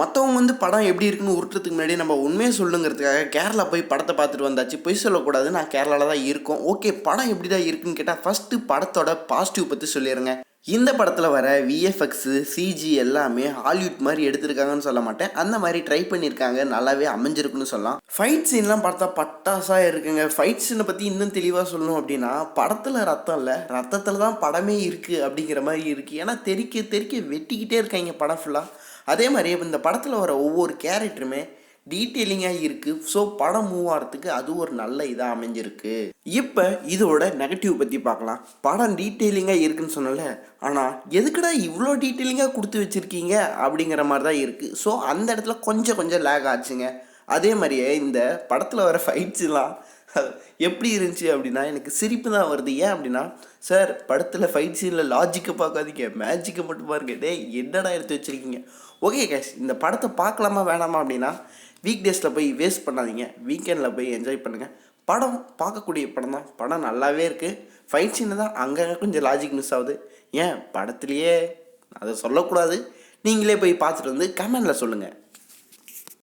மற்றவங்க படம் எப்படி இருக்குன்னு உருட்டுறதுக்கு முன்னாடி நம்ம உண்மையை சொல்லுங்கிறதுக்காக கேரளா போய் படத்தை பார்த்துட்டு வந்தாச்சு. பொய் சொல்லக்கூடாது, நான் கேரளாவில் தான் இருக்கோம். ஓகே, படம் எப்படி தான் இருக்குன்னு கேட்டால் ஃபஸ்ட்டு படத்தோட பாசிட்டிவ் பற்றி சொல்லிடுங்க. இந்த படத்தில் வர விஎஃப்எக்ஸு சிஜி எல்லாமே ஹாலிவுட் மாதிரி எடுத்திருக்காங்கன்னு சொல்ல மாட்டேன், அந்த மாதிரி ட்ரை பண்ணியிருக்காங்க, நல்லாவே அமைஞ்சிருக்குன்னு சொல்லலாம். ஃபைட் சீன்லாம் பார்த்தா பட்டாசாக இருக்குங்க. ஃபைட் சீனை பற்றி இன்னும் தெளிவாக சொல்லணும் அப்படின்னா, படத்தில் ரத்தம் இல்லை, ரத்தத்தில் தான் படமே இருக்குது அப்படிங்கிற மாதிரி இருக்குது. ஏன்னா தெறிக்க தெறிக்க வெட்டிக்கிட்டே இருக்காங்க படம் ஃபுல்லாக. அதே மாதிரி இந்த படத்தில் வர ஒவ்வொரு கேரக்டருமே டீட்டெயிலிங்காக இருக்குது. ஸோ படம் மூவ் ஆகிறதுக்கு அது ஒரு நல்ல இதாக அமைஞ்சிருக்கு. இப்போ இதோட நெகட்டிவ் பற்றி பார்க்கலாம். படம் டீட்டெயிலிங்காக இருக்குன்னு சொன்னல, ஆனால் எதுக்குடா இவ்வளோ டீட்டெயிலிங்காக கொடுத்து வச்சுருக்கீங்க அப்படிங்கிற மாதிரி தான் இருக்குது. ஸோ அந்த இடத்துல கொஞ்சம் லேக் ஆச்சுங்க. அதே மாதிரியே இந்த படத்தில் வர ஃபைட்ஸ்லாம் எப்படி இருந்துச்சு அப்படின்னா எனக்கு சிரிப்பு தான் வருது. ஏன் அப்படின்னா, சார் படத்தில் ஃபைட் சீனில் லாஜிக்கை பார்க்காதீங்க, மேஜிக்கை மட்டும் பாருங்க. டே என்னடா எடுத்து வச்சுருக்கீங்க. ஓகே கேஷ், இந்த படத்தை பார்க்கலாமா வேணாமா அப்படின்னா, வீக் டேஸில் போய் வேஸ்ட் பண்ணாதீங்க, வீக்கெண்டில் போய் என்ஜாய் பண்ணுங்கள். படம் பார்க்கக்கூடிய படம் தான், படம் நல்லாவே இருக்குது. ஃபைட் சீனு தான் அங்கங்கே கொஞ்சம் லாஜிக் மிஸ் ஆகுது. ஏன் படத்துலையே அதை சொல்லக்கூடாது, நீங்களே போய் பார்த்துட்டு வந்து கமெண்டில் சொல்லுங்கள்.